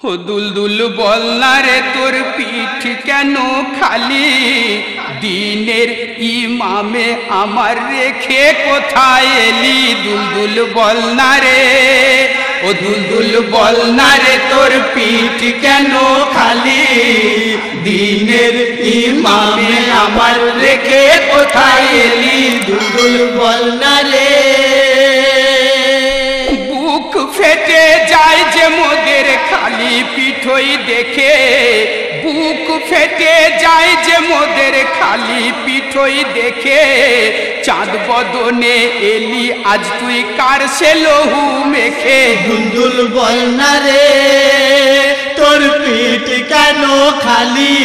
ও দুলদুল বল না রে তোর পিঠ কেন খালি, দিনের ইমামে আমার রেখে কোথায় এলি। দুলদুল বল না রে, ও দুলদুল বল না রে তোর পিঠ কেন খালি, দিনের ইমামে আমার রেখে কোথায় এলি। দুলদুল বল না রে। বুক ফেটে যায় যে মোদের খালি পিঠই দেখে, বুক ফেটে যায় যে মোদের খালি পিঠই দেখে। চাঁদ বদনে এলি আজ তুই কার সে লহু মেখে। দুলদুল বল না রে তোর পিঠ কেন খালি,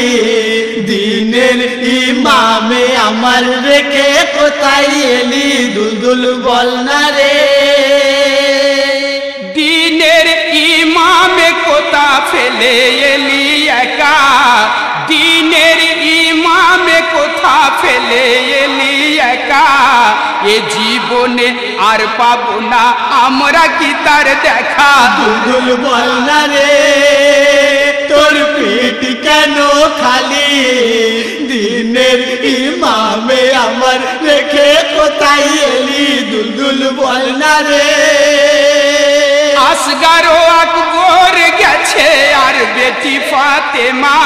দিনের ইমামে আমার রেখে কোথায় এলি। দুলদুল বল না রে। দিনের ইমামে কোথা ফেলে এলি একা, দিনের ইমামে কোথা ফেলে এলি একা। এ জীবনে আর পাবো না আমরা কি তার দেখা। দুলদুল বল না রে তোর পিঠ কেন খালি, দিনের ইমামে আমার রেখে কোথায় এলি। দুলদুল বল না রে। আসগারো আকবর গেছে আর বেটি ফাতেমা,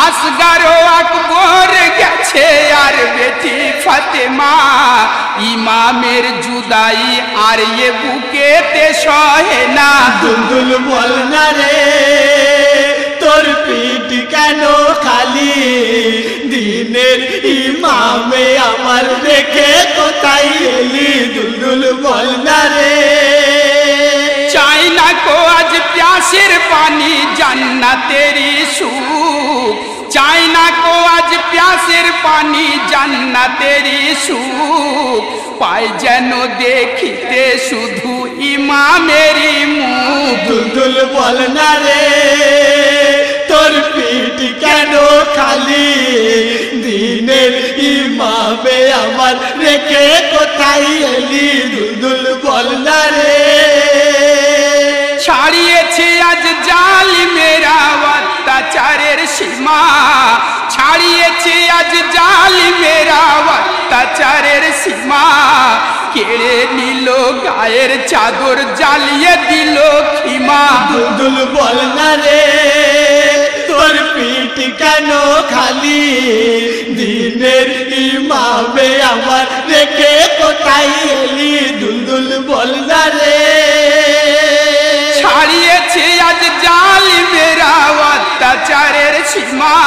আসগারো আকবর গেছে আর বেটি ফাতেমা। ইমামের জুদাই আর এ বুকেতে সহে না। দুলদুল বল না রে তোর পিঠ কেন খালি, দিনের ইমামে আমার রেখে কোথায় এলি। দুলদুল বল না রে। চাই না কো আজ প্যাসের পানি জান্নাতেরি সুখ, চাই না কো আজ প্যাসের পানি জান্নাতেরি সুখ। পাই যেন দেখিতে শুধু ইমামেরই মুখ। দুলদুল বল না রে তোর পিঠ কেন খালি, দিনের ইমামে আমার রেখে কোথায় এলি। দুলদুল বল না রে। ছাড়িয়েছে আজ জালিমেরা অত্যাচারের সীমা, ছাড়িয়েছে আজ জালিমেরা অত্যাচারের সীমা। কেড়ে নিল গায়ের চাদর জ্বালিয়ে দিল খিমা। দুলদুল বল না রে তোর পিঠ কেন খালি, দিনের ইমামে আমার রেখে কোথায় এলি। দুলদুল বল না রে। ছাড়িয়েছে আজ জালিমেরা অত্যাচারের সীমা,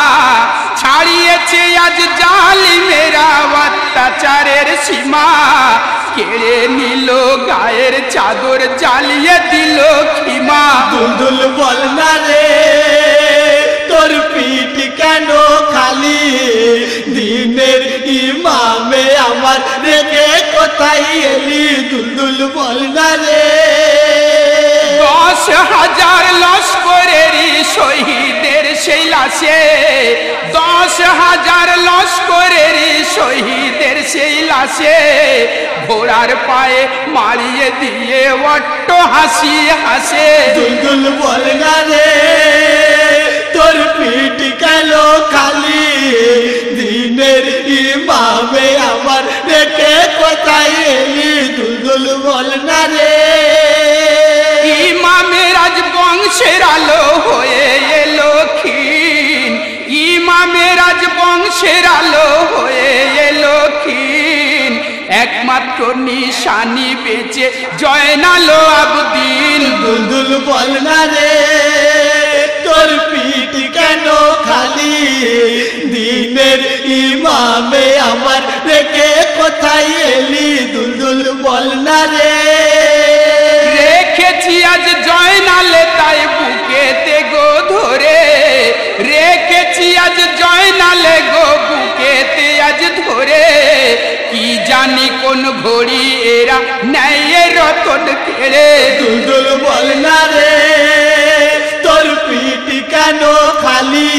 ছাড়িয়েছে আজ জালিমেরা অত্যাচারের সীমা। কেড়ে নিল গায়ের চাদর জ্বালিয়ে দিল খিমা। দুলদুল বল না রে তোর পিঠ কেন খালি, দিনের ইমামে আমার রেখে কোথায় এলি। দুলদুল বল না রে। 10,000 লস্করেরই শহীদের সেই লাশে, 10,000 লস্করেরই শহীদের সেই লাশে। ঘোড়ার পায়ে মারিয়ে দিয়ে অট্ট হাসি হাসে। দুলদুল বল না রে তোর পিঠ কেন খালি, দিনের ইমামে আমার রেখে কোথায় এলি। দুলদুল বল না রে। ইমামের আজ বংশের আলো হয়ে এলো ক্ষীণ, ইমামের আজ বংশের আলো হয়ে এলো ক্ষীণ। একমাত্র নিশানি বেঁচে জয়নালো আবদিন। দুলদুল বল না রে তোর পিঠ কেন খালি, দিনের ইমামে আমার রেখে কোথায় এলি। দুলদুল বল না রে। রেখেছি আজ জয়নালে তাই বুকেতে গো ধরে, রেখেছি আজ জয়নালে গো বুকেতে আজ ধরে। কি জানি কোন ঘড়ি এরা নেয় রতন কেড়ে। দুলদুল বল না রে তোর পিঠ কেন খালি,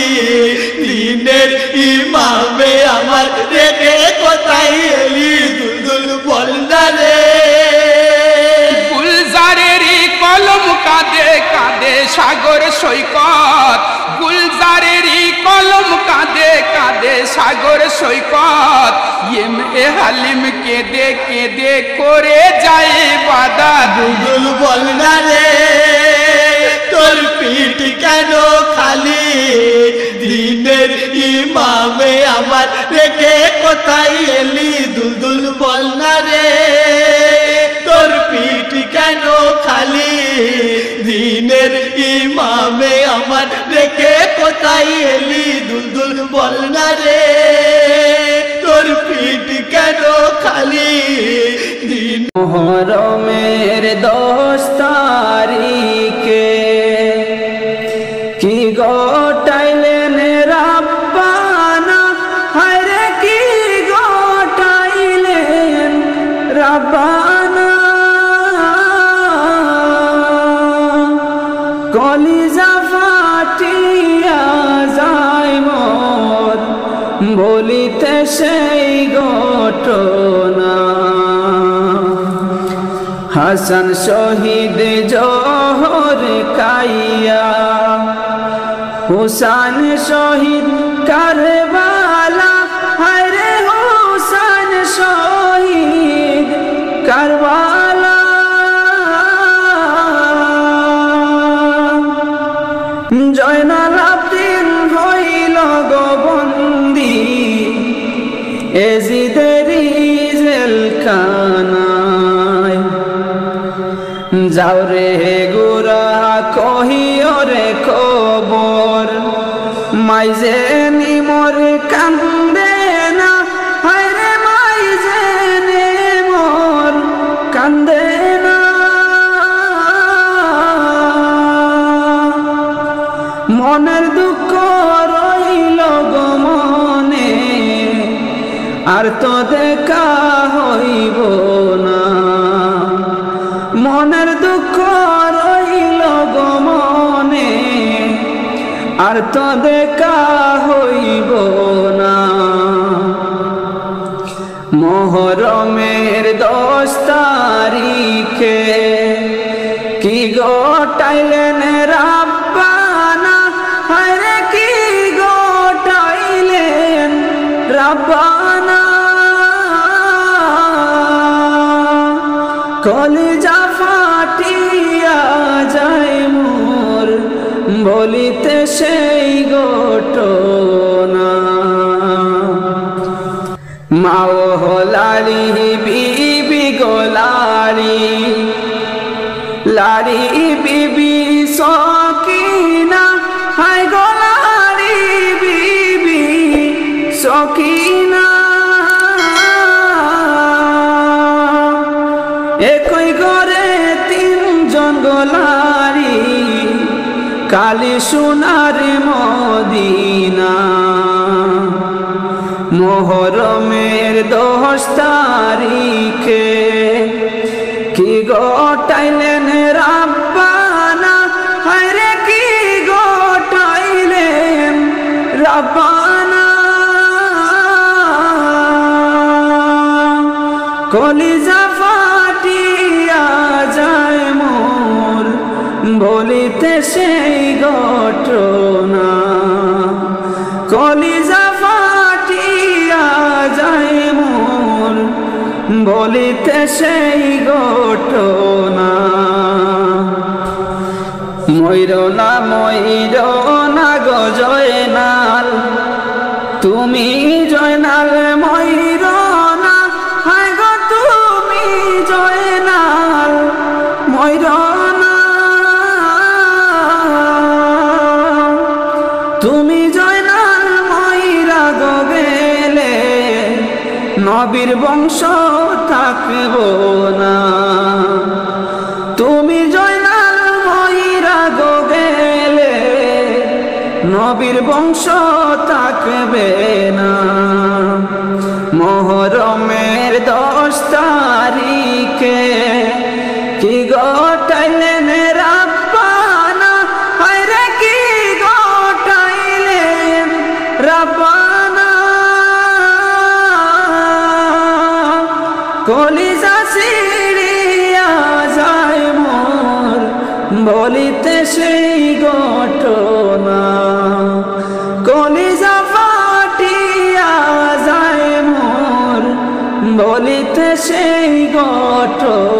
দিনের ইমামে আমার রেখে কোথায় এলি। দুলদুল বল না রে। গুলজারেরই কলম কাঁদে কাঁদে সাগর সৈকত গুলজারেরই কলম কাঁদে কাঁদে সাগর সৈকত এ হালিম কেঁদে কেঁদে করে যায় বাদা দুলদুল বল না রে তোর পিঠ কেন খালি দিনের ইমামে আমার রেখে কোথায় এলি দুলদুল বল না রে তোর পিঠ কেন খালি দিনের ইমামে আমার রেখে কোথায় এলি দুলদুল বল না রে তোর পিঠ কেন খালি দিন মুহরমের 10 তারিখে কি গোটাইলেন রাব্বানা হায়রে কি গোটাইলেন রাব্বানা কলিজা ফাটিয়া যায় মোর বলিতে সেই ঘটনা হাসান শহীদ জোহর কাইয়া হুসাইন শহীদ কারবালা হায়রে হুসাইন শহীদ কারবালা জয়নাল আব্দিন হইল গো বন্দী এজিদের জেলখানায় যাও রে গুরা কহিও রে খবর মাইজে নিমর কান্দে না হায়রে মাইজে নিমর কান্দে না মনের দুঃখ রইল গো মনে আর তো দেখা হইব না মনের দুঃখ রইল গো মনে আর তো দেখা হইব না মুহরমের 10 তারিখে কি গোটাইলেন রাব্বানা হায়রে কি গোটাইলেন রাব্বানা কলিজা ফাটিয়া যায় মোর বলিতে সেই ঘটনা মাও লালি বিবি গোলারি লারি বিবি সকিনা হায় গোলারি বিবি সকিনা একই ঘরে 3 জন গোলারি কালি সোনার মদিনা মুহরমের 10 তারিখে কি গোটাইলেন রাব্বানা হায়রে কি গোটাইলেন রাব্বানা কলিজা ফাটিয়া যায় মোর বলিতে সেই ঘটনা কলিজা ফাটিয়া যায় মোর বলিতে সেই ঘটনা ময়ূরনা গো জয়নাল তুমি জয়নাল ময়ূরনা হায় গো তুমি জয়নাল ময়ূরনা তুমি জয়নাল ময়ূরা গো গেলে নবীর বংশ থাকব না তুমি জয়নাল ময়ূরা গো গেলে নবীর বংশ থাকবে না মুহরমের 10 তারিখে কি গোটাইলেন রাব্বানা হায়রে কি গোটাইলেন রাব্বানা কলিজা ছিড়িয়া যায় মোর বলিতে সেই বলিতে সেই ঘটনা